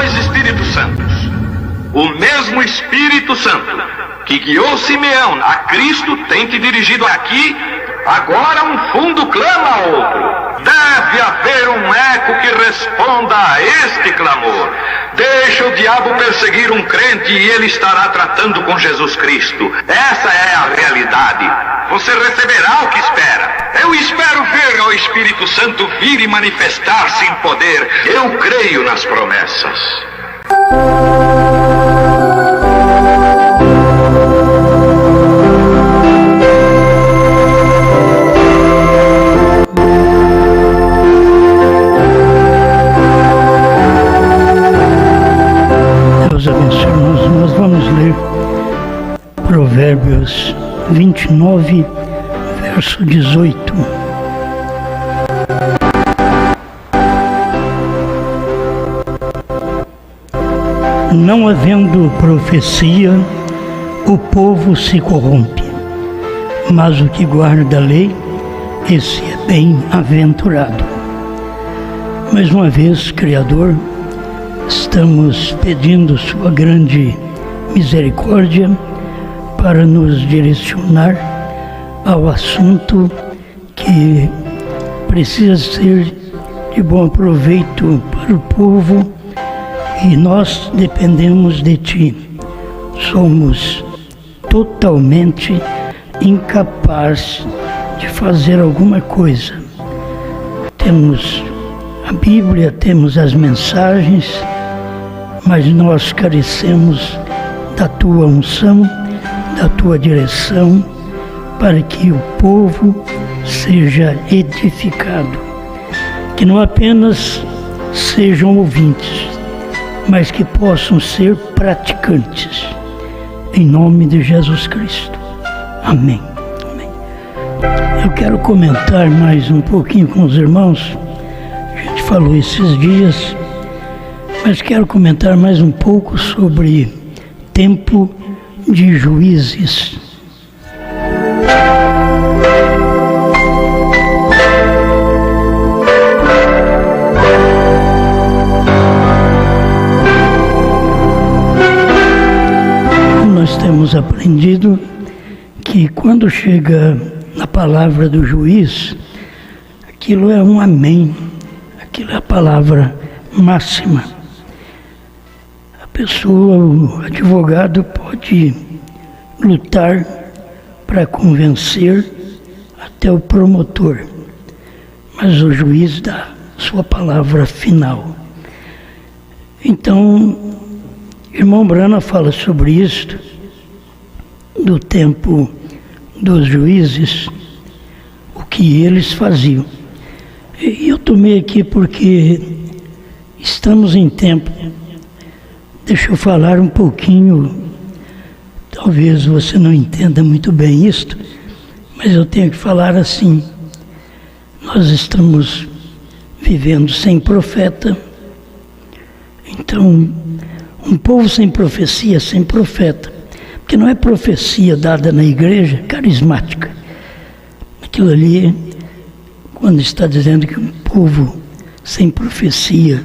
dois Espíritos Santos. O mesmo Espírito Santo que guiou Simeão a Cristo tem te dirigido aqui. Agora um fundo clama a outro. Deve haver um eco que responda a este clamor. Deixa o diabo perseguir um crente e ele estará tratando com Jesus Cristo. Essa é a realidade. Você receberá o que espera. Eu espero ver o Espírito Santo vir e manifestar-se em poder. Eu creio nas promessas. Deus abençoe. Nós vamos ler Provérbios 29, verso 18. Não havendo profecia, o povo se corrompe, mas o que guarda a lei, esse é bem-aventurado. Mais uma vez, Criador, estamos pedindo sua grande misericórdia para nos direcionar ao assunto que precisa ser de bom proveito para o povo, e nós dependemos de Ti. Somos totalmente incapazes de fazer alguma coisa. Temos a Bíblia, temos as mensagens, mas nós carecemos da Tua unção, da Tua direção, para que o povo seja edificado. Que não apenas sejam ouvintes, mas que possam ser praticantes. Em nome de Jesus Cristo. Amém. Amém. Eu quero comentar mais um pouquinho com os irmãos. A gente falou esses dias, mas quero comentar mais um pouco sobre tempo de juízes. Nós temos aprendido que quando chega na palavra do juiz, aquilo é um amém, aquilo é a palavra máxima. A pessoa, o advogado, pode lutar para convencer até o promotor, mas o juiz dá sua palavra final. Então, irmão Brana fala sobre isto, do tempo dos juízes, o que eles faziam. E eu tomei aqui porque estamos em tempo. Deixa eu falar um pouquinho, talvez você não entenda muito bem isto, mas eu tenho que falar assim. Nós estamos vivendo sem profeta, então um povo sem profecia, sem profeta, porque não é profecia dada na igreja carismática. Aquilo ali, quando está dizendo que um povo sem profecia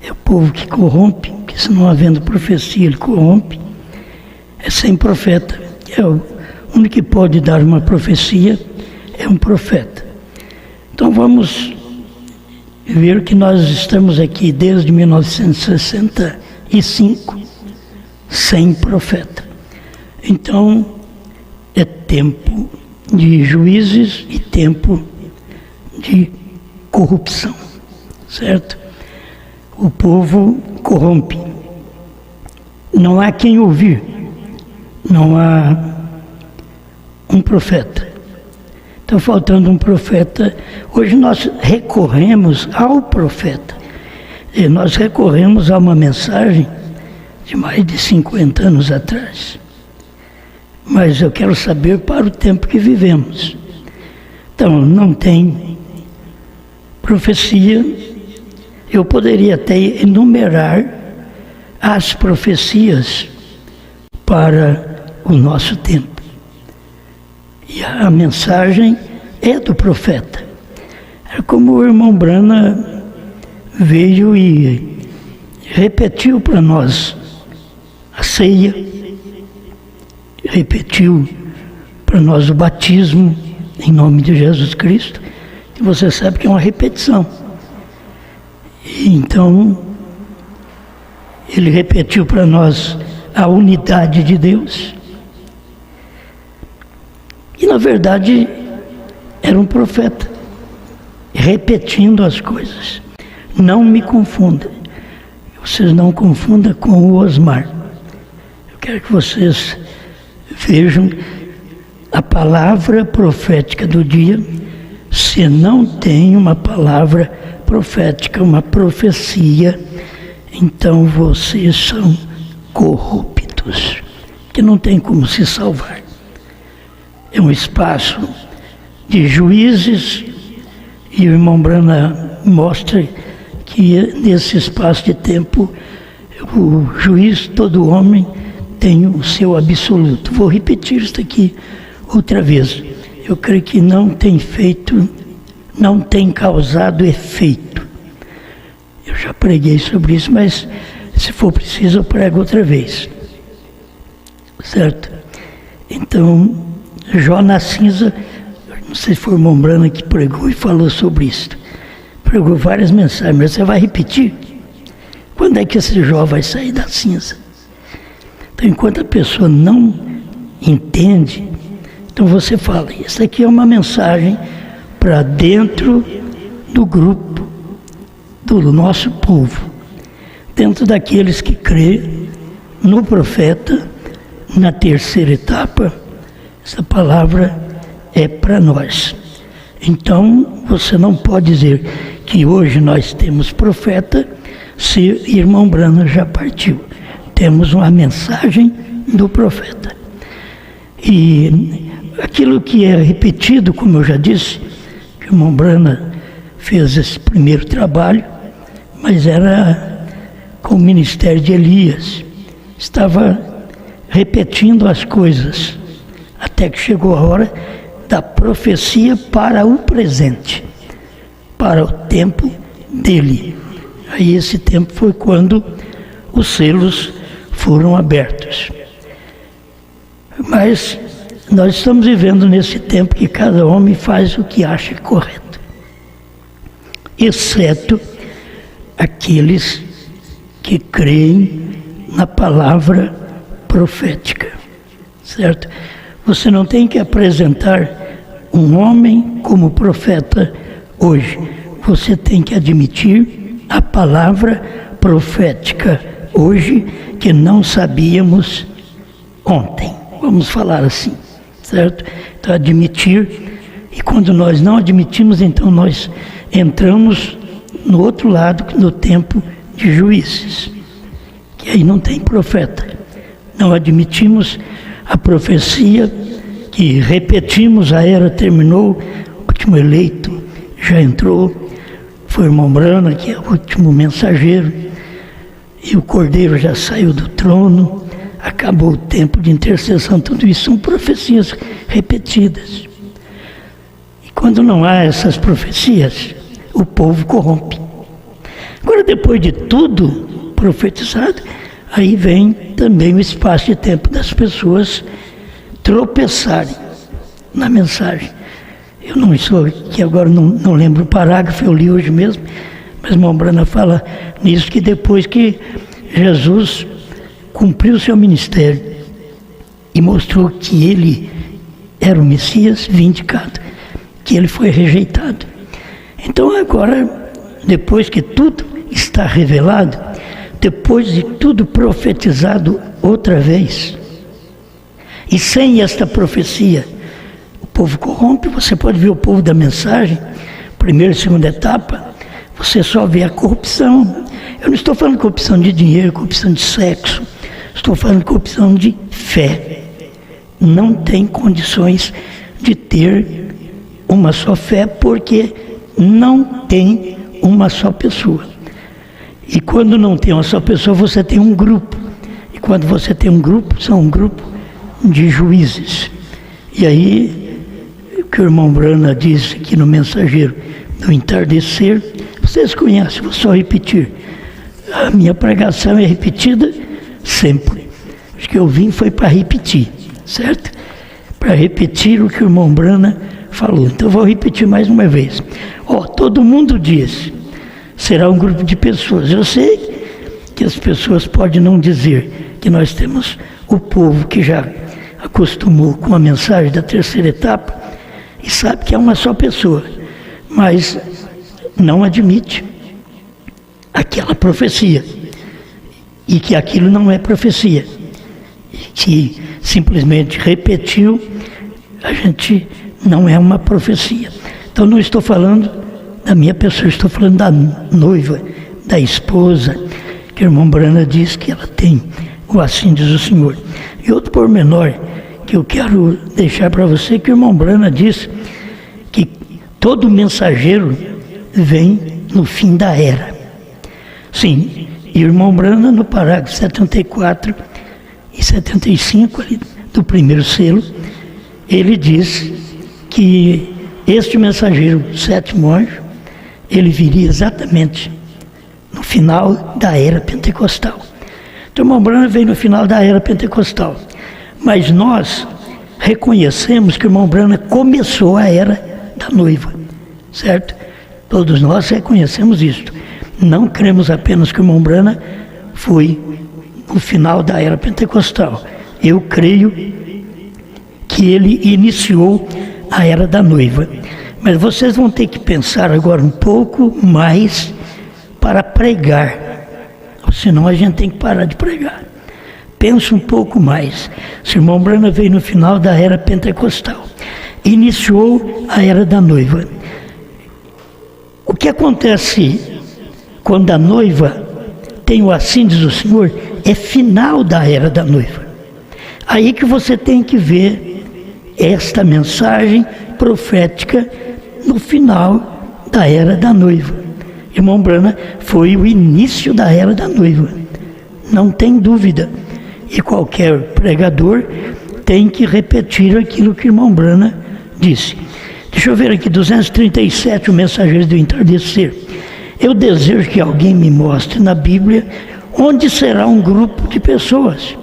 é o povo que corrompe, porque se não havendo profecia ele corrompe, é sem profeta. É o único que pode dar uma profecia é um profeta. Então vamos ver que nós estamos aqui desde 1965 sem profeta. Então é tempo de juízes e tempo de corrupção, certo? O povo corrompe. Não há quem ouvir, não há um profeta. Está faltando um profeta. Hoje nós recorremos ao profeta. E nós recorremos a uma mensagem de mais de 50 anos atrás. Mas eu quero saber para o tempo que vivemos. Então, não tem profecia. Eu poderia até enumerar as profecias para o nosso tempo. E a mensagem é do profeta. É como o irmão Brana veio e repetiu para nós a ceia, repetiu para nós o batismo em nome de Jesus Cristo, e você sabe que é uma repetição. E então, ele repetiu para nós a unidade de Deus. E na verdade, era um profeta, repetindo as coisas. Não me confunda. Vocês não confundam com o Osmar. Eu quero que vocês vejam a palavra profética do dia. Se não tem uma palavra profética, uma profecia, então vocês são corruptos, que não tem como se salvar. É um espaço de juízes, e o irmão Brana mostra que nesse espaço de tempo o juiz, todo homem, tem o seu absoluto. Vou repetir isso aqui outra vez. Eu creio que não tem causado efeito. Eu já preguei sobre isso, mas se for preciso eu prego outra vez. Certo? Então, Jó na cinza, não sei se foi o irmão Brana que pregou e falou sobre isso. Pregou várias mensagens, mas você vai repetir? Quando é que esse Jó vai sair da cinza? Então, enquanto a pessoa não entende, então você fala, isso aqui é uma mensagem para dentro do grupo, do nosso povo, dentro daqueles que crêem no profeta, na terceira etapa. Essa palavra é para nós. Então, você não pode dizer que hoje nós temos profeta se irmão Brana já partiu. Temos uma mensagem do profeta. E aquilo que é repetido, como eu já disse, que o irmão Brana fez esse primeiro trabalho, mas era com o ministério de Elias. Estava repetindo as coisas, até que chegou a hora da profecia para o presente, para o tempo dele. Aí esse tempo foi quando os selos foram abertos. Mas nós estamos vivendo nesse tempo que cada homem faz o que acha correto, exceto aqueles que creem na palavra profética, certo? Você não tem que apresentar um homem como profeta hoje. Você tem que admitir a palavra profética hoje que não sabíamos ontem. Vamos falar assim, certo? Então, admitir. E quando nós não admitimos, então nós entramos no outro lado, no tempo de juízes, que aí não tem profeta. Não admitimos a profecia, que repetimos, a era terminou, o último eleito já entrou, foi o irmão Brana, que é o último mensageiro, e o Cordeiro já saiu do trono, acabou o tempo de intercessão. Tudo isso são profecias repetidas. E quando não há essas profecias, o povo corrompe. Agora, depois de tudo profetizado, aí vem também o espaço de tempo das pessoas tropeçarem na mensagem. Eu não estou aqui agora, não lembro o parágrafo, eu li hoje mesmo, mas irmão Brana fala nisso, que depois que Jesus cumpriu o seu ministério e mostrou que ele era o Messias vindicado, que ele foi rejeitado. Então agora, depois que tudo está revelado, depois de tudo profetizado outra vez, e sem esta profecia, o povo corrompe. Você pode ver o povo da mensagem, primeira e segunda etapa, você só vê a corrupção. Eu não estou falando de corrupção de dinheiro, corrupção de sexo, estou falando de corrupção de fé. Não tem condições de ter uma só fé, porque não tem uma só pessoa. E quando não tem uma só pessoa, você tem um grupo. E quando você tem um grupo, são um grupo de juízes. E aí, o que o irmão Brana disse aqui no Mensageiro, no entardecer, vocês conhecem, vou só repetir. a minha pregação é repetida sempre. Acho que eu vim foi para repetir, certo? Para repetir o que o irmão Brana falou. Então eu vou repetir mais uma vez. Todo mundo diz, será um grupo de pessoas. Eu sei que as pessoas podem não dizer que nós temos o povo que já acostumou com a mensagem da terceira etapa e sabe que é uma só pessoa, mas não admite aquela profecia e que aquilo não é profecia, e que simplesmente repetiu, a gente não é uma profecia. Então não estou falando da minha pessoa, estou falando da noiva, da esposa, que o irmão Brana diz que ela tem o assim diz o Senhor. E outro pormenor que eu quero deixar para você, que o irmão Brana diz que todo mensageiro vem no fim da era. Sim, e o irmão Brana, no parágrafo 74 e 75 ali, do primeiro selo, ele diz que este mensageiro, o sétimo anjo, ele viria exatamente no final da era pentecostal. Então o irmão Brana veio no final da era pentecostal, mas nós reconhecemos que o irmão Brana começou a era da noiva, certo? Todos nós reconhecemos isto. Não cremos apenas que o irmão Brana foi no final da era pentecostal. Eu creio que ele iniciou a era da noiva. Mas vocês vão ter que pensar agora um pouco mais para pregar. Senão a gente tem que parar de pregar. Pensa um pouco mais. O irmão Brana veio no final da era pentecostal. Iniciou a era da noiva. O que acontece quando a noiva tem o assim diz o Senhor, é final da era da noiva. Aí que você tem que ver esta mensagem profética no final da era da noiva. Irmão Brana foi o início da era da noiva, não tem dúvida. E qualquer pregador tem que repetir aquilo que o irmão Brana disse. Deixa eu ver aqui, 237, o mensageiro do entardecer. Eu desejo que alguém me mostre na Bíblia onde será um grupo de pessoas.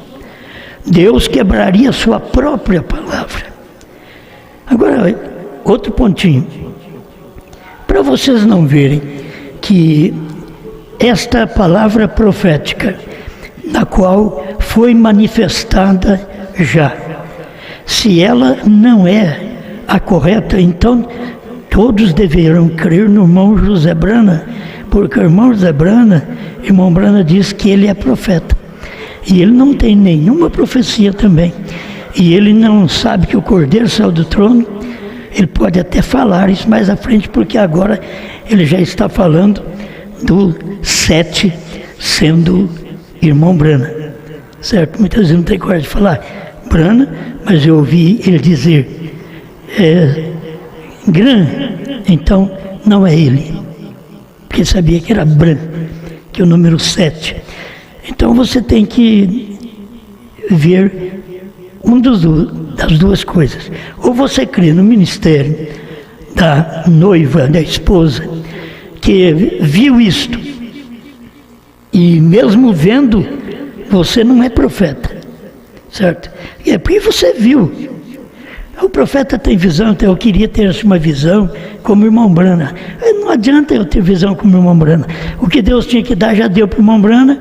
Deus quebraria a sua própria palavra. Agora, outro pontinho. Para vocês não verem que esta palavra profética, na qual foi manifestada já, se ela não é a correta, então todos deverão crer no irmão José Brana, porque o irmão José Brana, irmão Brana diz que ele é profeta. E ele não tem nenhuma profecia também. E ele não sabe que o Cordeiro saiu do trono. Ele pode até falar isso mais à frente, porque agora ele já está falando do 7 sendo irmão Brana. Certo? Muitas vezes não tem coragem de falar Brana, mas eu ouvi ele dizer Gran, então não é ele, porque sabia que era Bran, que é o número 7. Então você tem que ver das duas coisas. Ou você crê no ministério da noiva, da esposa, que viu isto, e mesmo vendo, você não é profeta, certo? E é porque você viu. O profeta tem visão, então eu queria ter uma visão como o irmão Brana. Não adianta eu ter visão como o irmão Brana. O que Deus tinha que dar já deu para o irmão Brana,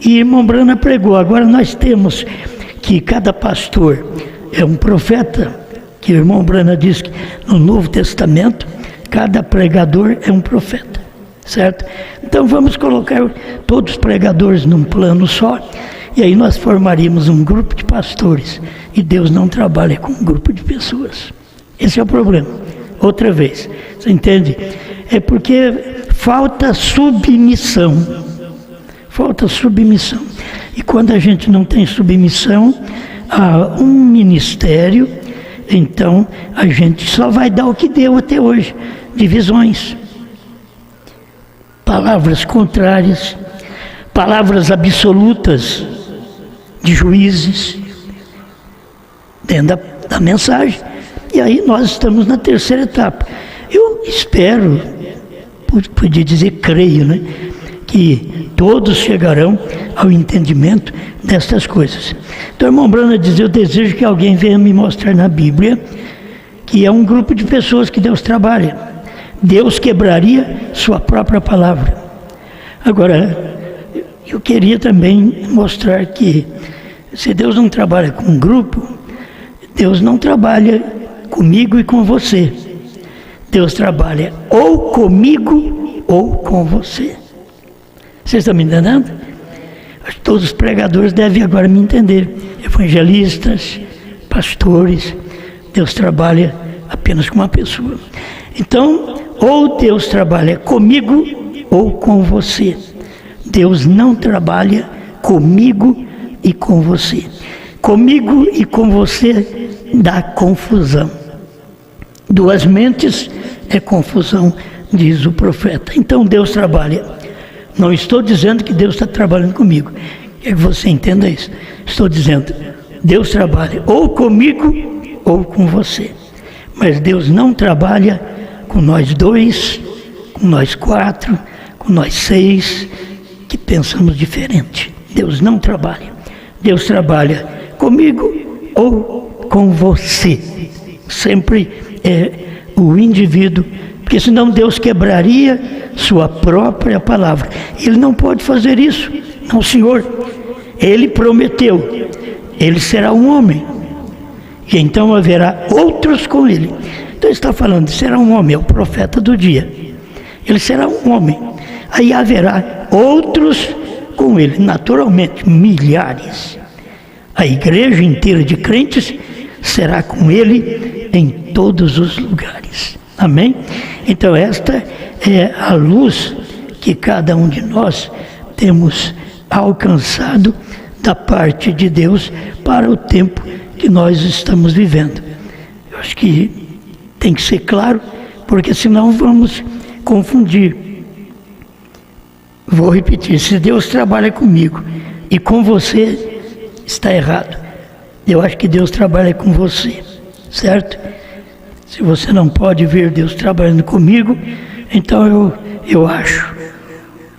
e o irmão Brana pregou. Agora nós temos que cada pastor é um profeta, que o irmão Brana diz que no Novo Testamento, cada pregador é um profeta, certo? Então vamos colocar todos os pregadores num plano só, e aí nós formaríamos um grupo de pastores. E Deus não trabalha com um grupo de pessoas. Esse é o problema. Outra vez, você entende? É porque falta submissão. Falta submissão. E quando a gente não tem submissão a um ministério, então a gente só vai dar o que deu até hoje. Divisões. Palavras contrárias. Palavras absolutas de juízes dentro da mensagem. E aí nós estamos na terceira etapa. Eu espero, podia dizer creio, né? que todos chegarão ao entendimento destas coisas. Então, irmão Brana diz, eu desejo que alguém venha me mostrar na Bíblia que é um grupo de pessoas que Deus trabalha. Deus quebraria sua própria palavra. Agora, eu queria também mostrar que se Deus não trabalha com um grupo, Deus não trabalha comigo e com você. Deus trabalha ou comigo ou com você. Vocês estão me entendendo? Acho que todos os pregadores devem agora me entender. Evangelistas, pastores, Deus trabalha apenas com uma pessoa. Então, ou Deus trabalha comigo ou com você. Deus não trabalha comigo e com você. Comigo e com você dá confusão. Duas mentes é confusão, diz o profeta. Então Deus trabalha. Não estou dizendo que Deus está trabalhando comigo. Quero que você entenda isso. Estou dizendo, Deus trabalha ou comigo ou com você. Mas Deus não trabalha com nós dois, com nós quatro, com nós seis, que pensamos diferente. Deus não trabalha. Deus trabalha comigo ou com você. Sempre é o indivíduo, porque senão Deus quebraria sua própria palavra. Ele não pode fazer isso. Não, Senhor. Ele prometeu. Ele será um homem. E então haverá outros com ele. Então ele está falando, será um homem, é o profeta do dia. Ele será um homem. Aí haverá outros com ele, naturalmente, milhares. A igreja inteira de crentes será com ele em todos os lugares. Amém? Então esta é a luz que cada um de nós temos alcançado da parte de Deus para o tempo que nós estamos vivendo. Eu acho que tem que ser claro, porque senão vamos confundir. Vou repetir, se Deus trabalha comigo e com você, está errado. Eu acho que Deus trabalha com você, certo? Se você não pode ver Deus trabalhando comigo, então eu acho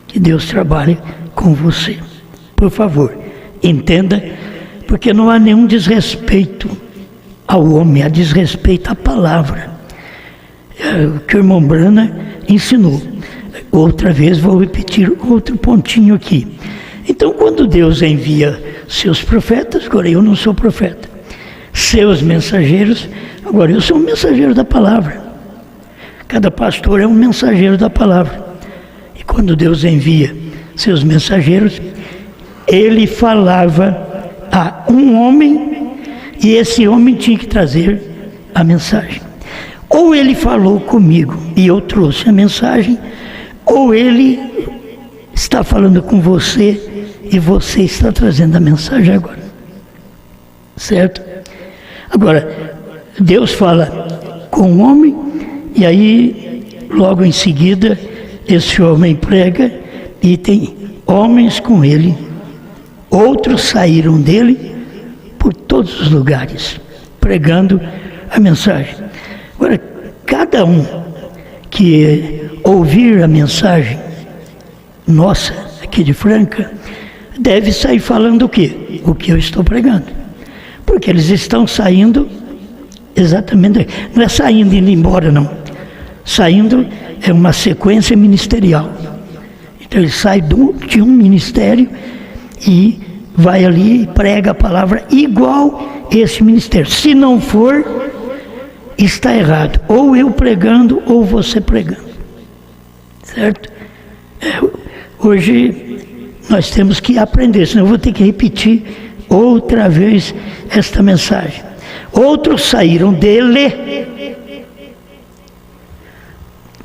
que Deus trabalha com você. Por favor, entenda, porque não há nenhum desrespeito ao homem, há desrespeito à palavra. É o que o irmão Brana ensinou. Outra vez vou repetir outro pontinho aqui. Então, quando Deus envia seus profetas, agora eu não sou profeta, seus mensageiros, agora eu sou um mensageiro da palavra. Cada pastor é um mensageiro da palavra. E quando Deus envia seus mensageiros, ele falava a um homem e esse homem tinha que trazer a mensagem. Ou ele falou comigo e eu trouxe a mensagem, ou ele está falando com você e você está trazendo a mensagem agora. Certo? Agora, Deus fala com o homem e aí, logo em seguida, esse homem prega e tem homens com ele. Outros saíram dele por todos os lugares, pregando a mensagem. Agora, cada um que ouvir a mensagem nossa, aqui de Franca, deve sair falando o quê? O que eu estou pregando. Porque eles estão saindo exatamente, não é saindo e indo embora, não. Saindo é uma sequência ministerial. Então ele sai de um ministério e vai ali e prega a palavra igual esse ministério. Se não for, está errado. Ou eu pregando ou você pregando. Certo? Hoje nós temos que aprender, senão eu vou ter que repetir outra vez esta mensagem. Outros saíram dele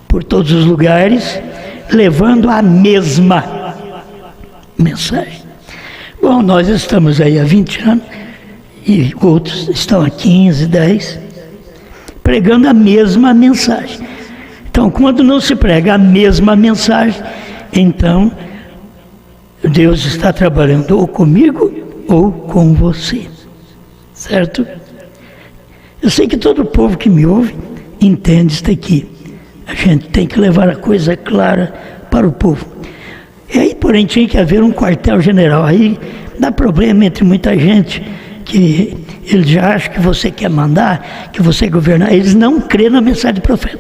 por todos os lugares, levando a mesma mensagem. Bom, nós estamos aí há 20 anos, e outros estão há 15, 10, pregando a mesma mensagem. Então, quando não se prega a mesma mensagem, então Deus está trabalhando ou comigo ou com você. Certo? Eu sei que todo o povo que me ouve entende isso aqui. A gente tem que levar a coisa clara para o povo. E aí, porém, tinha que haver um quartel-general. Aí dá problema entre muita gente, que eles já acham que você quer mandar, que você governar. Eles não crêem na mensagem do profeta.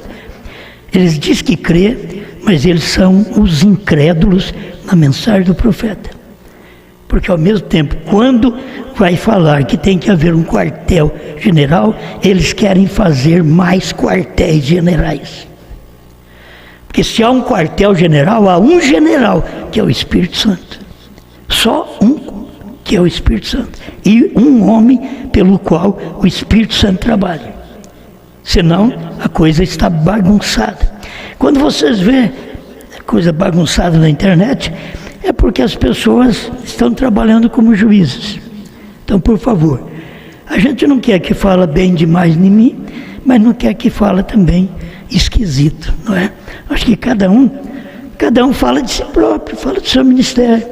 Eles dizem que crê, mas eles são os incrédulos na mensagem do profeta. Porque ao mesmo tempo, quando vai falar que tem que haver um quartel-general, eles querem fazer mais quartéis generais. Porque se há um quartel-general, há um general, que é o Espírito Santo. Só um, que é o Espírito Santo. E um homem pelo qual o Espírito Santo trabalha. Senão, a coisa está bagunçada. Quando vocês vêem coisa bagunçada na internet, é porque as pessoas estão trabalhando como juízes. Então, por favor, a gente não quer que fala bem demais de mim, mas não quer que fala também esquisito, não é? Acho que cada um fala de si próprio, fala do seu ministério.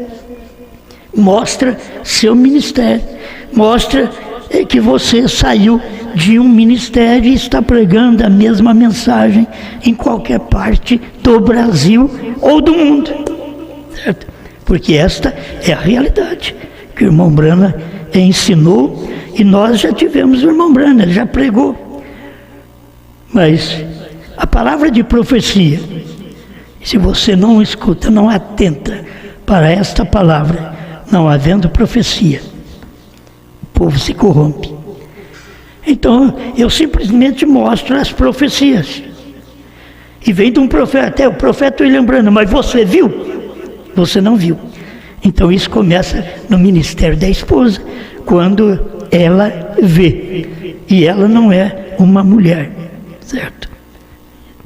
Mostra seu ministério, mostra que você saiu de um ministério e está pregando a mesma mensagem em qualquer parte do Brasil ou do mundo, certo? Porque esta é a realidade que o irmão Brana ensinou, e nós já tivemos o irmão Brana, ele já pregou. Mas a palavra de profecia, se você não escuta, não atenta para esta palavra, não havendo profecia, o povo se corrompe. Então, eu simplesmente mostro as profecias. E vem de um profeta, até o profeta William Branham, mas você viu? Você não viu. Então, isso começa no ministério da esposa, quando ela vê. E ela não é uma mulher, certo?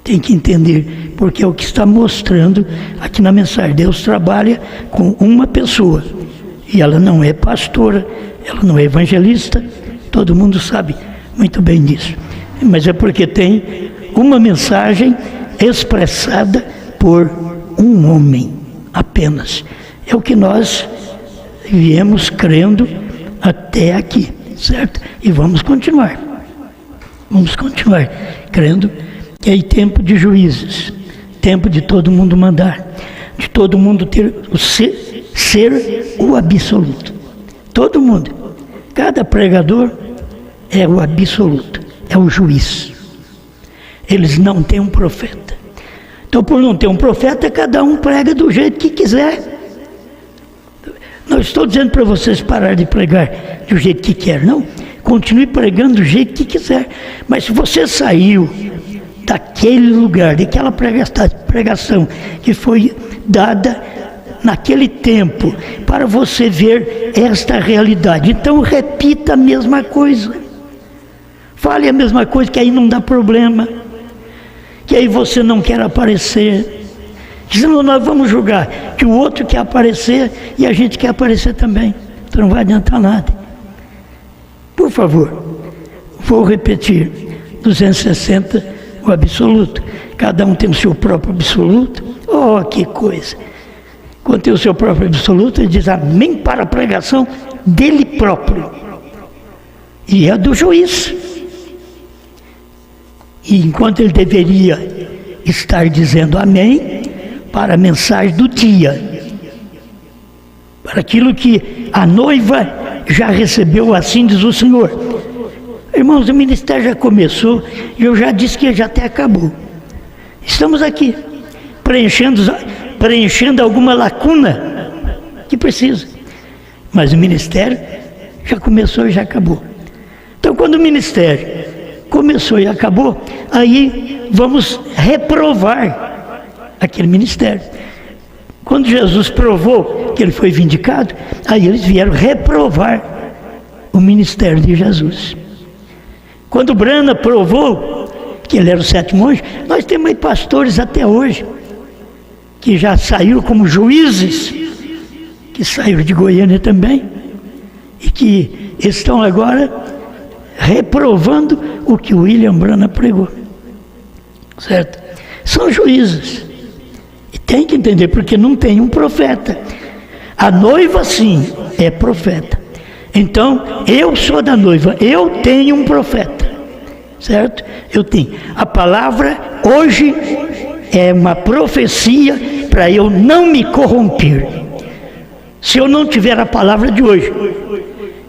Tem que entender, porque é o que está mostrando aqui na mensagem. Deus trabalha com uma pessoa, e ela não é pastora, ela não é evangelista, todo mundo sabe muito bem disso. Mas é porque tem uma mensagem expressada por um homem apenas. É o que nós viemos crendo até aqui, certo? E vamos continuar crendo que é tempo de juízes, tempo de todo mundo mandar, de todo mundo ter ser o absoluto. Todo mundo, cada pregador é o absoluto, é o juiz. Eles não têm um profeta. Então, por não ter um profeta, cada um prega do jeito que quiser. Não estou dizendo para vocês parar de pregar do jeito que quer, não. Continue pregando do jeito que quiser. Mas se você saiu daquele lugar, daquela pregação que foi dada naquele tempo, para você ver esta realidade, então repita a mesma coisa. Fale a mesma coisa, que aí não dá problema. Que aí você não quer aparecer. Dizendo, nós vamos julgar que o outro quer aparecer e a gente quer aparecer também. Então não vai adiantar nada. Por favor, vou repetir. 260, o absoluto. Cada um tem o seu próprio absoluto. Oh, que coisa! Quando tem o seu próprio absoluto, ele diz amém para a pregação dele próprio. E é do juiz. E enquanto ele deveria estar dizendo amém para a mensagem do dia, para aquilo que a noiva já recebeu, assim diz o Senhor. Irmãos, o ministério já começou e eu já disse que já até acabou. Estamos aqui preenchendo alguma lacuna que precisa, mas o ministério já começou e já acabou. Então, quando o ministério começou e acabou, aí vamos reprovar aquele ministério. Quando Jesus provou que ele foi vindicado, aí eles vieram reprovar o ministério de Jesus. Quando Brana provou que ele era o sétimo anjo, nós temos aí pastores até hoje que já saíram como juízes, que saíram de Goiânia também, e que estão agora reprovando o que William Branham pregou, certo? São juízes, e tem que entender, porque não tem um profeta. A noiva sim é profeta. Então, eu sou da noiva, eu tenho um profeta, certo? Eu tenho. A palavra hoje é uma profecia para eu não me corromper. Se eu não tiver a palavra de hoje,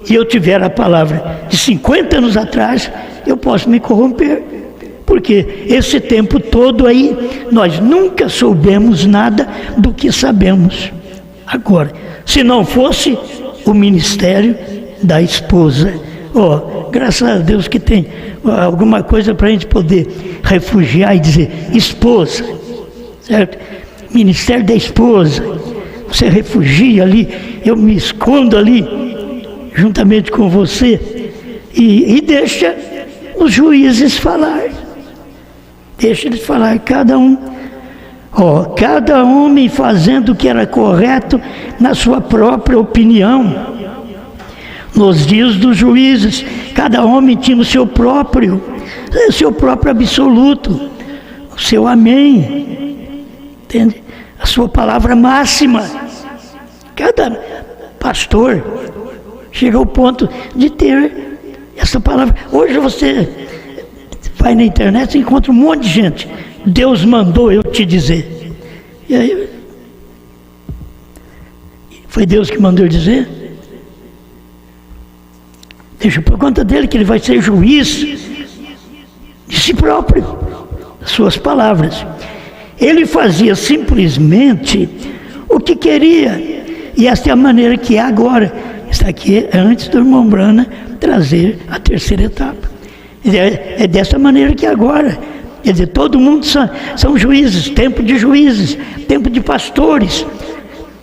e eu tiver a palavra de 50 anos atrás, eu posso me corromper. Porque esse tempo todo aí, nós nunca soubemos nada do que sabemos agora. Se não fosse o ministério da esposa. Graças a Deus que tem alguma coisa para a gente poder refugiar e dizer, esposa, certo? Ministério da esposa. Você refugia ali, eu me escondo ali, juntamente com você, e deixa os juízes falar. Deixa eles falar, cada homem fazendo o que era correto na sua própria opinião. Nos dias dos juízes, cada homem tinha o seu próprio absoluto, o seu amém, entende? A sua palavra máxima. Cada pastor chega ao ponto de ter essa palavra. Hoje você vai na internet e encontra um monte de gente. Deus mandou eu te dizer. E aí, foi Deus que mandou eu dizer? Deixa por conta dele, que ele vai ser juiz de si próprio, das suas palavras. Ele fazia simplesmente o que queria. E esta é a maneira que é agora. Isso aqui é antes do irmão Brana trazer a terceira etapa. É dessa maneira que é agora. Quer dizer, todo mundo são juízes, tempo de juízes, tempo de pastores,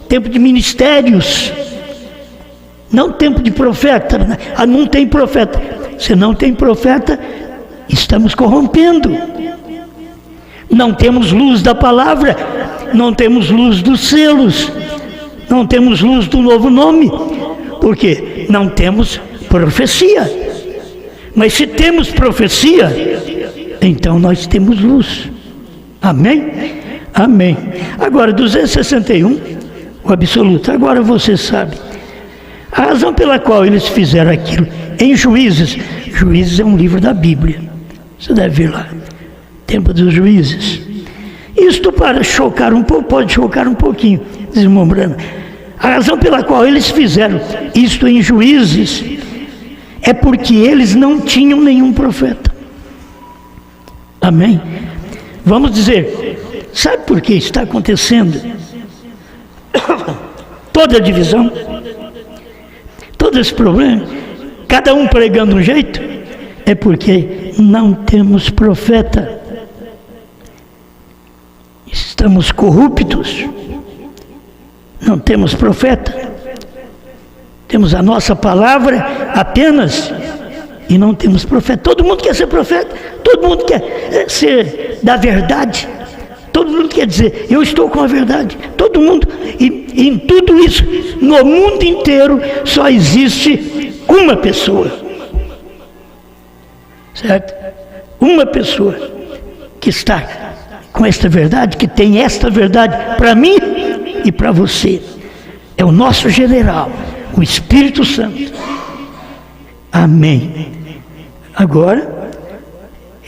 tempo de ministérios. Não tempo de profeta. Não tem profeta. Se não tem profeta, estamos corrompendo. Não temos luz da palavra, não temos luz dos selos, não temos luz do novo nome, porque não temos profecia. Mas se temos profecia, então nós temos luz. Amém? Amém. Agora, 261, o absoluto. Agora você sabe. A razão pela qual eles fizeram aquilo em Juízes. Juízes é um livro da Bíblia. Você deve ver lá. Tempo dos Juízes. Isto para chocar um pouco, pode chocar um pouquinho, diz o irmão Brana. A razão pela qual eles fizeram isto em Juízes é porque eles não tinham nenhum profeta. Amém? Vamos dizer, sabe por que está acontecendo toda a divisão? Todo esse problema, cada um pregando um jeito, é porque não temos profeta. Estamos corruptos. Não temos profeta. Temos a nossa palavra apenas e não temos profeta. Todo mundo quer ser profeta. Todo mundo quer ser da verdade. Todo mundo quer dizer, eu estou com a verdade. Todo mundo, e em tudo isso, no mundo inteiro, só existe uma pessoa. Certo? Uma pessoa que está com esta verdade, que tem esta verdade para mim e para você. É o nosso general, o Espírito Santo. Amém. Agora,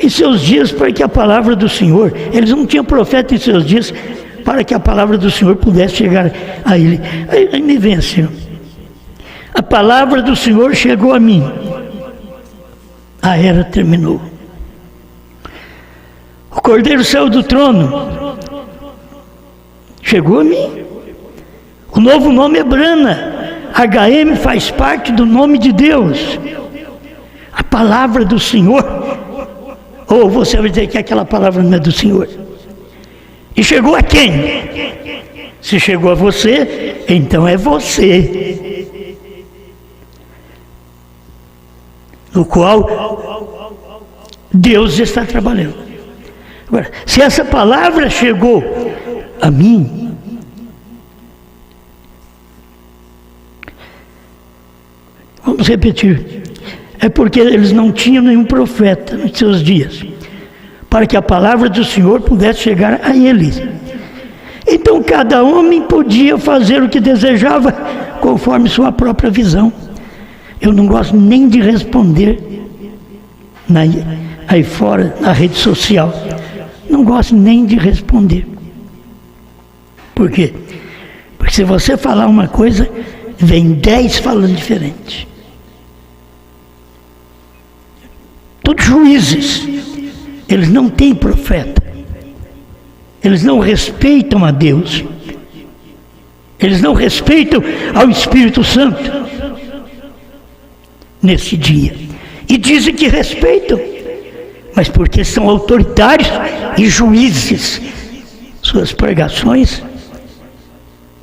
em seus dias, para que a palavra do Senhor, eles não tinham profeta em seus dias, para que a palavra do Senhor pudesse chegar a ele. Aí me vem assim, a palavra do Senhor chegou a mim, a era terminou. O Cordeiro saiu do trono, chegou a mim. O novo nome é Brana. HM faz parte do nome de Deus. A palavra do Senhor. Ou você vai dizer que aquela palavra não é do Senhor. E chegou a quem? Se chegou a você, então é você. No qual Deus está trabalhando. Agora, se essa palavra chegou a mim, vamos repetir, é porque eles não tinham nenhum profeta nos seus dias, para que a palavra do Senhor pudesse chegar a eles. Então cada homem podia fazer o que desejava, conforme sua própria visão. Eu não gosto nem de responder aí fora, na rede social. Não gosto nem de responder. Por quê? Porque se você falar uma coisa, vem 10 falando diferente. Todos juízes, eles não têm profeta. Eles não respeitam a Deus. Eles não respeitam ao Espírito Santo nesse dia. E dizem que respeitam, mas porque são autoritários e juízes. Suas pregações,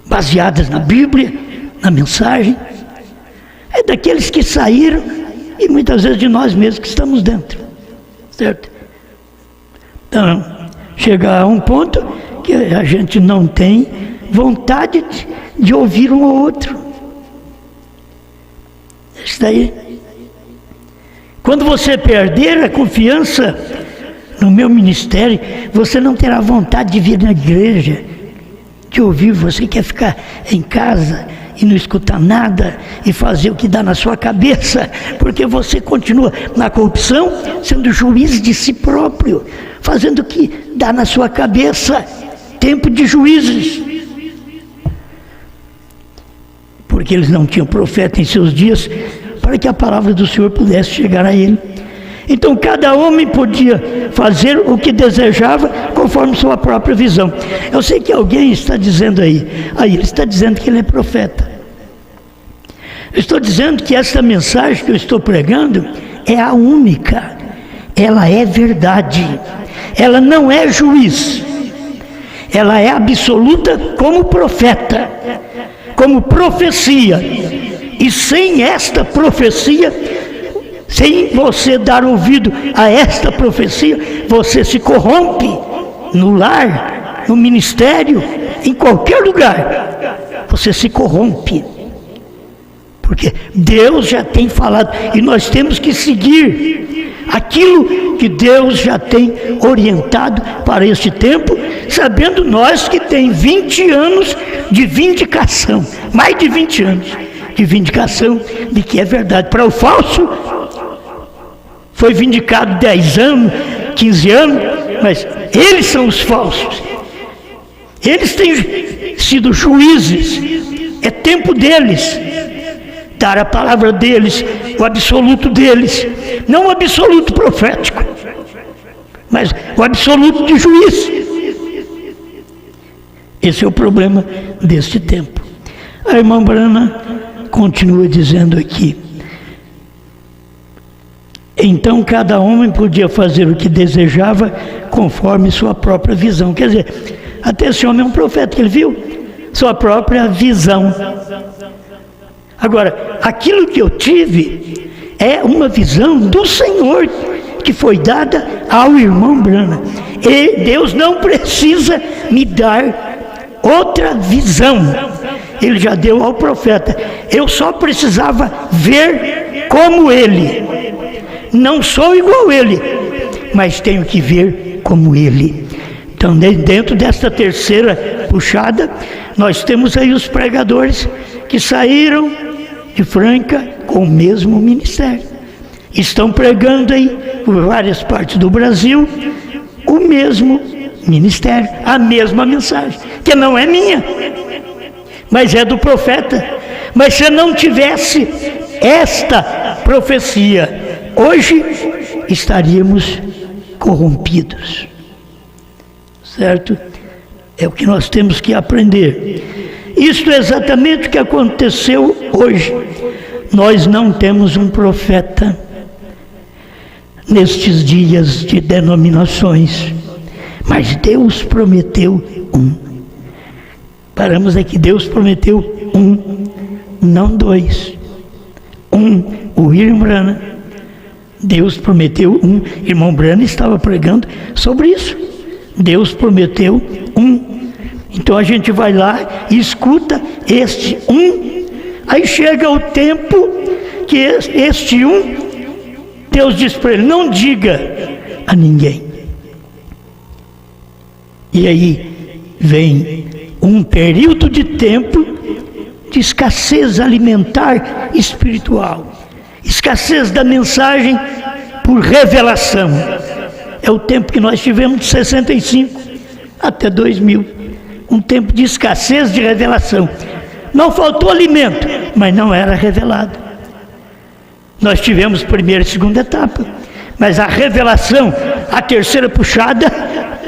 baseadas na Bíblia, na mensagem, é daqueles que saíram e muitas vezes de nós mesmos que estamos dentro. Certo? Então, chega a um ponto que a gente não tem vontade de ouvir um ou outro. Isso daí. Quando você perder a confiança no meu ministério, você não terá vontade de vir na igreja, de ouvir. Você quer ficar em casa e não escutar nada e fazer o que dá na sua cabeça, porque você continua na corrupção, sendo juiz de si próprio, fazendo o que dá na sua cabeça. Tempo de juízes. Porque eles não tinham profeta em seus dias para que a palavra do Senhor pudesse chegar a ele. Então cada homem podia fazer o que desejava conforme sua própria visão. Eu sei que alguém está dizendo aí, ele está dizendo que ele é profeta. Eu estou dizendo que essa mensagem que eu estou pregando é a única. Ela é verdade. Ela não é juiz. Ela é absoluta como profeta, como profecia. E sem esta profecia, sem você dar ouvido a esta profecia, você se corrompe no lar, no ministério, em qualquer lugar. Você se corrompe. Porque Deus já tem falado e nós temos que seguir aquilo que Deus já tem orientado para este tempo, sabendo nós que tem 20 anos de vindicação, mais de 20 anos de vindicação de que é verdade. Para o falso, foi vindicado 10 anos, 15 anos, mas eles são os falsos. Eles têm sido juízes, é tempo deles dar a palavra deles, o absoluto deles, não o absoluto profético, mas o absoluto de juiz. Esse é o problema deste tempo. A irmã Brana continua dizendo aqui: então cada homem podia fazer o que desejava conforme sua própria visão. Quer dizer, até esse homem é um profeta, que ele viu sua própria visão. Agora, aquilo que eu tive é uma visão do Senhor que foi dada ao irmão Brana. E Deus não precisa me dar outra visão. Ele já deu ao profeta. Eu só precisava ver como ele. Não sou igual a ele, mas tenho que ver como ele. Então, dentro desta terceira puxada, nós temos aí os pregadores que saíram de Franca com o mesmo ministério. Estão pregando aí por várias partes do Brasil o mesmo ministério, a mesma mensagem, que não é minha, mas é do profeta. Mas se não tivesse esta profecia, hoje estaríamos corrompidos, certo? É o que nós temos que aprender. Isto é exatamente o que aconteceu hoje. Nós não temos um profeta nestes dias de denominações, mas Deus prometeu um. Paramos aqui, Deus prometeu um, não dois. O irmão Brana. Deus prometeu um. Irmão Brana estava pregando sobre isso. Deus prometeu um. Então a gente vai lá e escuta este um. Aí chega o tempo que este um, Deus diz para ele: não diga a ninguém. E aí vem um período de tempo de escassez alimentar espiritual, escassez da mensagem por revelação. É o tempo que nós tivemos de 65 até 2000, um tempo de escassez de revelação. Não faltou alimento, mas não era revelado. Nós tivemos primeira e segunda etapa, mas a revelação, a terceira puxada,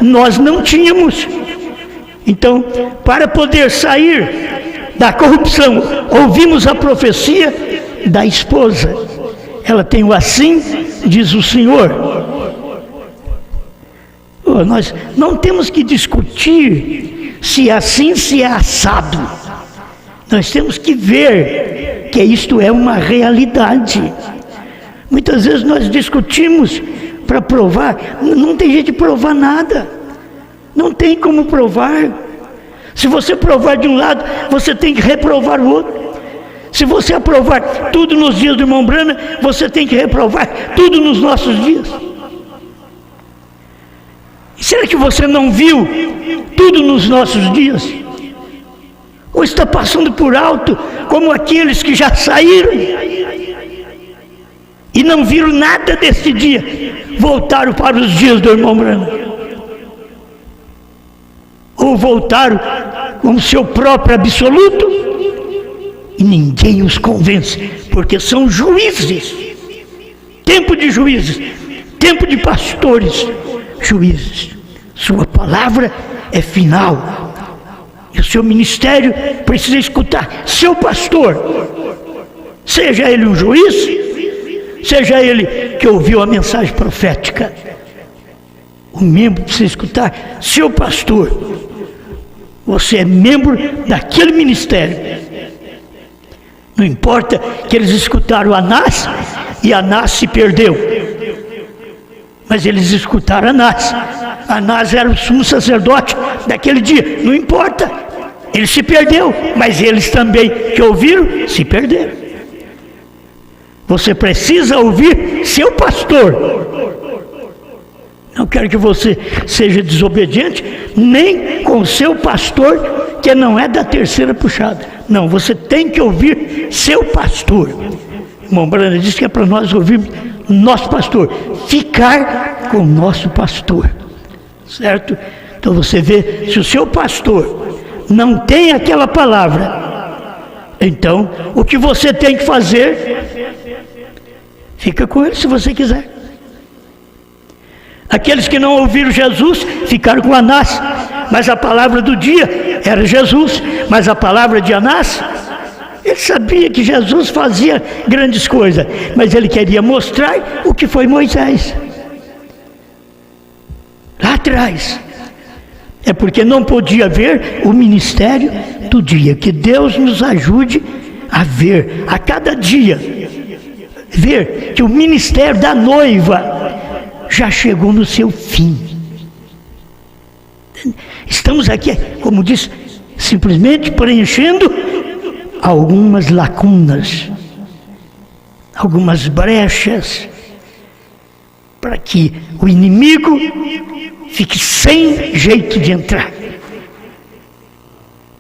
nós não tínhamos. Então, para poder sair da corrupção, ouvimos a profecia da esposa. Ela tem o assim, diz o Senhor. Nós não temos que discutir se é assim, se é assado. Nós temos que ver que isto é uma realidade. Muitas vezes nós discutimos para provar, não tem jeito de provar nada. Não tem como provar. Se você provar de um lado, você tem que reprovar o outro. Se você aprovar tudo nos dias do irmão Brana, você tem que reprovar tudo nos nossos dias. Será que você não viu tudo nos nossos dias? Ou está passando por alto, como aqueles que já saíram e não viram nada desse dia, voltaram para os dias do irmão Brana? Ou voltaram com o seu próprio absoluto e ninguém os convence, porque são juízes. Tempo de juízes, tempo de pastores, juízes. Sua palavra é final. E o seu ministério precisa escutar seu pastor. Seja ele um juiz, seja ele que ouviu a mensagem profética. O membro precisa escutar seu pastor. Você é membro daquele ministério. Não importa que eles escutaram Anás e Anás se perdeu. Mas eles escutaram Anás. Anás era o sumo sacerdote daquele dia. Não importa. Ele se perdeu. Mas eles também que ouviram, se perderam. Você precisa ouvir seu pastor. Não quero que você seja desobediente, nem com o seu pastor, que não é da terceira puxada. Não, você tem que ouvir seu pastor. Irmão Brana disse que é para nós ouvirmos nosso pastor, ficar com o nosso pastor, certo? Então você vê, se o seu pastor não tem aquela palavra, então o que você tem que fazer, fica com ele se você quiser. Aqueles que não ouviram Jesus ficaram com Anás, mas a palavra do dia era Jesus, mas a palavra de Anás, ele sabia que Jesus fazia grandes coisas, mas ele queria mostrar o que foi Moisés lá atrás. É porque não podia ver o ministério do dia. Que Deus nos ajude a ver, a cada dia, ver que o ministério da noiva já chegou no seu fim. Estamos aqui, como diz, simplesmente preenchendo algumas lacunas, algumas brechas, para que o inimigo fique sem jeito de entrar.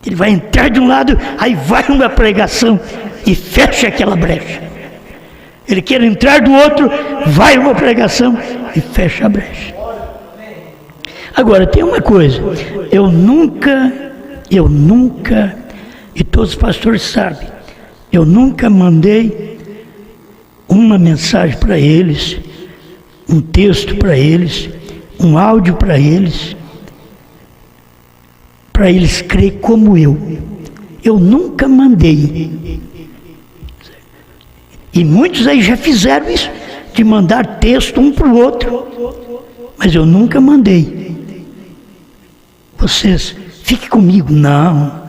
Ele vai entrar de um lado, aí vai uma pregação e fecha aquela brecha. Ele quer entrar do outro, vai uma pregação e fecha a brecha. Agora, tem uma coisa, eu nunca, e todos os pastores sabem, eu nunca mandei uma mensagem para eles, um texto para eles, um áudio para eles crerem como eu. Eu nunca mandei. E muitos aí já fizeram isso, de mandar texto um para o outro, mas eu nunca mandei. Vocês, fiquem comigo, não.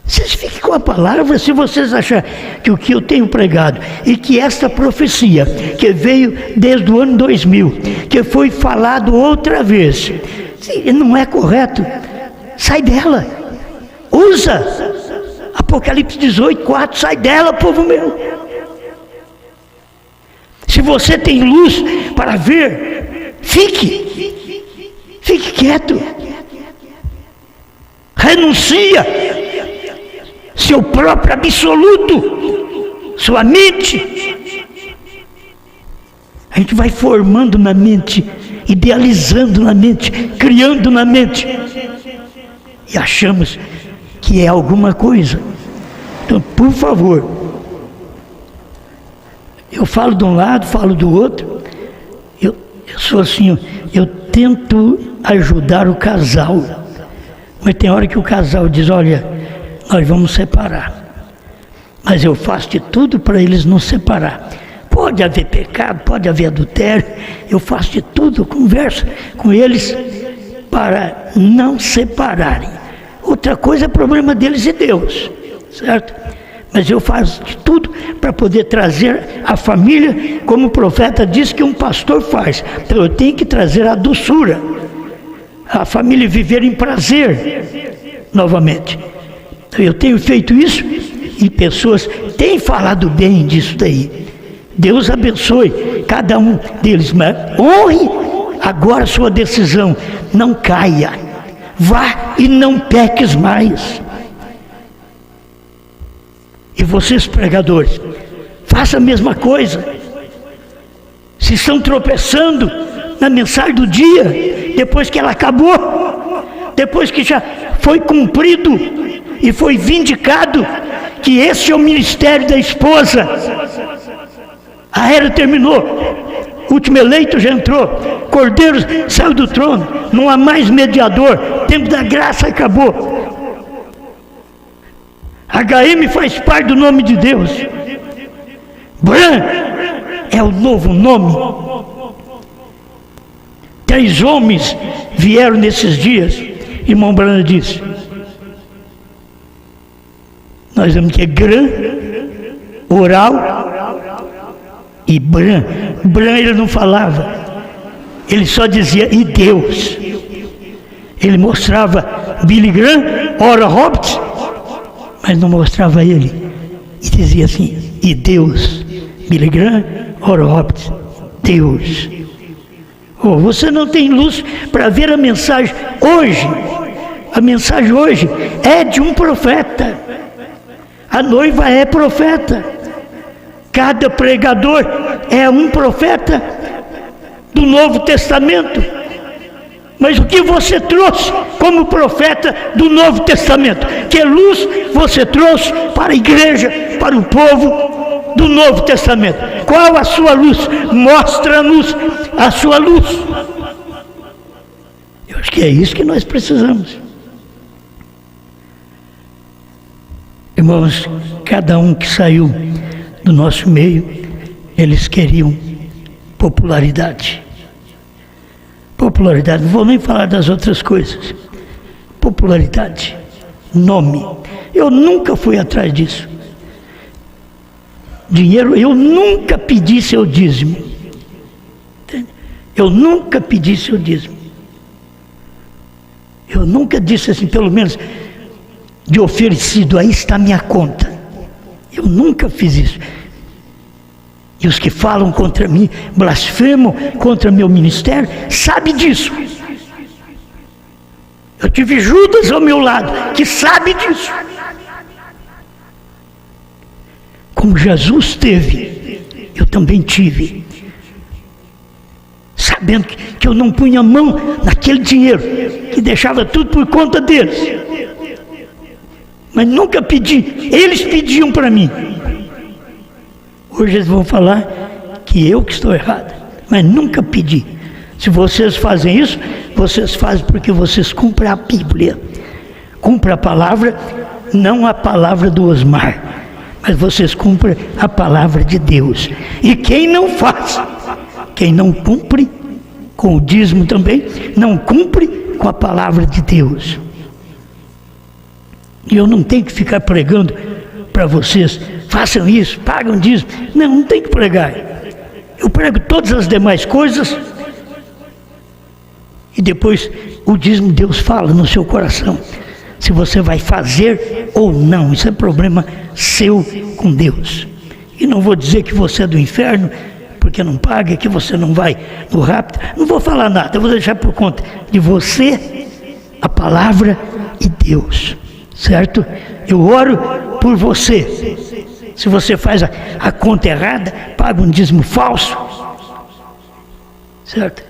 Vocês fiquem com a palavra, se vocês acharem que o que eu tenho pregado, e que esta profecia, que veio desde o ano 2000, que foi falado outra vez, se não é correto, sai dela, usa, Apocalipse 18:4, sai dela, povo meu. Se você tem luz para ver, fique quieto, renuncia seu próprio absoluto, sua mente. A gente vai formando na mente, idealizando na mente, criando na mente. e achamos que é alguma coisa. Então, por favor, eu falo de um lado, falo do outro, eu sou assim, eu tento ajudar o casal, mas tem hora que o casal diz, olha, nós vamos separar, mas eu faço de tudo para eles não separar. Pode haver pecado, pode haver adultério, eu faço de tudo, converso com eles para não separarem. Outra coisa é problema deles e Deus, certo? Mas eu faço de tudo para poder trazer a família, como o profeta diz que um pastor faz. Então eu tenho que trazer a doçura, a família viver em prazer novamente. Então eu tenho feito isso e pessoas têm falado bem disso daí. Deus abençoe cada um deles, mas honre agora a sua decisão, não caia, vá e não peques mais. E vocês pregadores, façam a mesma coisa. Se estão tropeçando na mensagem do dia, depois que ela acabou, depois que já foi cumprido e foi vindicado que esse é o ministério da esposa, a era terminou, o último eleito já entrou, Cordeiro saiu do trono, não há mais mediador, o tempo da graça acabou. HM faz parte do nome de Deus. Bran é o novo nome. 3 homens vieram nesses dias. Irmão Bran disse: nós vamos ter Gran, Oral e Bran. Bran ele não falava, ele só dizia e Deus. Ele mostrava Billy Graham, Oral Roberts, mas não mostrava ele. E dizia assim, e Deus. Billy Graham, Oral Roberts, Deus. Oh, você não tem luz para ver a mensagem hoje. A mensagem hoje é de um profeta. A noiva é profeta. Cada pregador é um profeta do Novo Testamento. Mas o que você trouxe como profeta do Novo Testamento? Que luz você trouxe para a igreja, para o povo do Novo Testamento? Qual a sua luz? Mostra-nos a sua luz. Eu acho que é isso que nós precisamos. Irmãos, cada um que saiu do nosso meio, eles queriam popularidade. Popularidade, não vou nem falar das outras coisas. Popularidade, nome. Eu nunca fui atrás disso. Dinheiro, eu nunca pedi seu dízimo. Eu nunca pedi seu dízimo. Eu nunca disse assim, pelo menos de oferecido, aí está a minha conta. Eu nunca fiz isso. E os que falam contra mim, blasfemam contra meu ministério, sabe disso. Eu tive Judas ao meu lado, que sabe disso. Como Jesus teve, eu também tive. Sabendo que eu não punha a mão naquele dinheiro, que deixava tudo por conta deles. Mas nunca pedi, eles pediam para mim. Hoje eles vão falar que eu que estou errado, mas nunca pedi. Se vocês fazem isso, vocês fazem porque vocês cumprem a Bíblia. Cumprem a palavra, não a palavra do Osmar, mas vocês cumprem a palavra de Deus. E quem não faz, quem não cumpre com o dízimo também, não cumpre com a palavra de Deus. E eu não tenho que ficar pregando para vocês, façam isso, pagam dízimo. Não tem que pregar. Eu prego todas as demais coisas e depois o dízimo Deus fala no seu coração. Se você vai fazer ou não, isso é problema seu com Deus. E não vou dizer que você é do inferno porque não paga, que você não vai no rápido. Não vou falar nada, eu vou deixar por conta de você, a palavra e Deus. Certo? Eu oro por você. Se você faz a conta errada, paga um dízimo falso. Certo?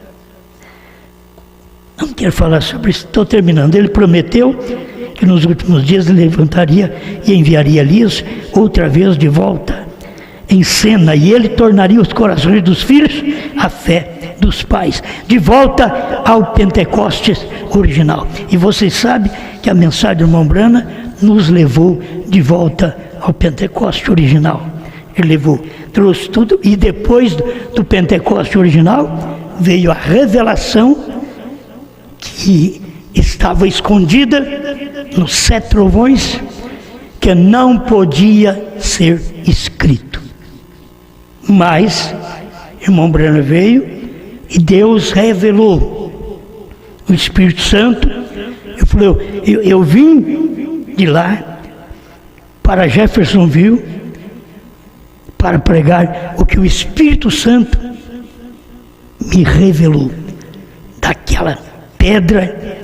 Não quero falar sobre isso, estou terminando. Ele prometeu que nos últimos dias levantaria e enviaria Elias outra vez de volta em cena, e ele tornaria os corações dos filhos a fé dos pais, de volta ao Pentecostes original. E vocês sabem que a mensagem do irmão Branham nos levou de volta ao Pentecostes original. Ele levou, trouxe tudo, e depois do Pentecostes original veio a revelação que estava escondida nos 7 trovões, que não podia ser escrito. Mas irmão Branham veio e Deus revelou o Espírito Santo. Eu vim de lá para Jeffersonville para pregar o que o Espírito Santo me revelou daquela pedra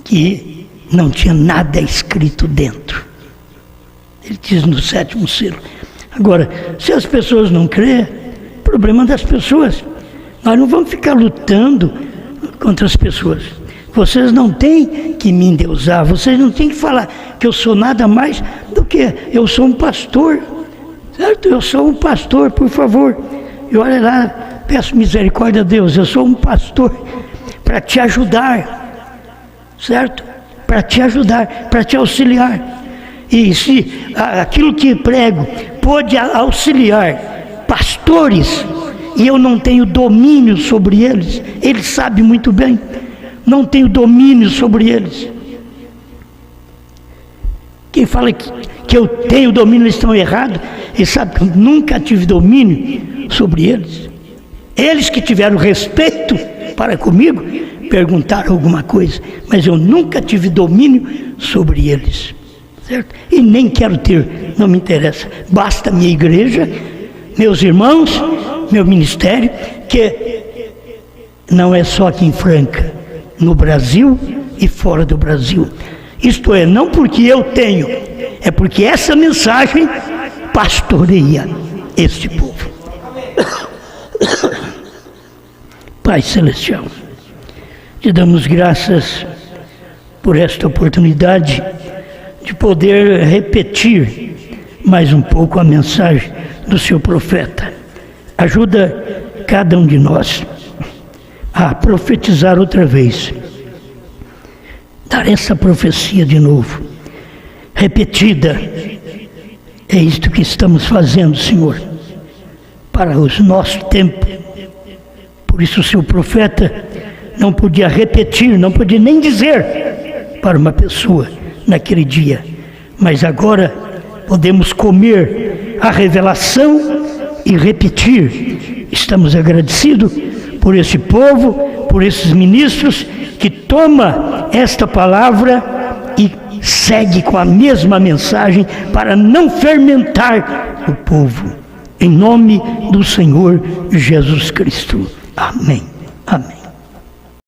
que não tinha nada escrito dentro. Ele diz no 7º selo. Agora, se as pessoas não crêem, problema das pessoas. Nós não vamos ficar lutando contra as pessoas. Vocês não têm que me endeusar, vocês não têm que falar que eu sou nada mais do que eu sou um pastor, certo? Eu sou um pastor, por favor. E olha lá, peço misericórdia a Deus, eu sou um pastor para te ajudar, certo? Para te ajudar, para te auxiliar. E se aquilo que prego pode auxiliar pastores, e eu não tenho domínio sobre eles, ele sabe muito bem, não tenho domínio sobre eles. Quem fala que eu tenho domínio, eles estão errados. Ele sabe que eu nunca tive domínio sobre eles. Eles que tiveram respeito para comigo, perguntaram alguma coisa, mas eu nunca tive domínio sobre eles, certo? E nem quero ter, não me interessa. Basta a minha igreja, meus irmãos, meu ministério, que não é só aqui em Franca, no Brasil e fora do Brasil. Isto é, não porque eu tenho, é porque essa mensagem pastoreia este povo. Pai Celestial, te damos graças por esta oportunidade de poder repetir mais um pouco a mensagem do seu profeta. Ajuda cada um de nós a profetizar outra vez, dar essa profecia de novo, repetida. É isto que estamos fazendo, Senhor, para os nossos tempos. Por isso o seu profeta não podia repetir, não podia nem dizer para uma pessoa naquele dia, mas agora podemos comer a revelação e repetir. Estamos agradecidos por esse povo, por esses ministros que toma esta palavra e segue com a mesma mensagem para não fermentar o povo. Em nome do Senhor Jesus Cristo. Amém. Amém.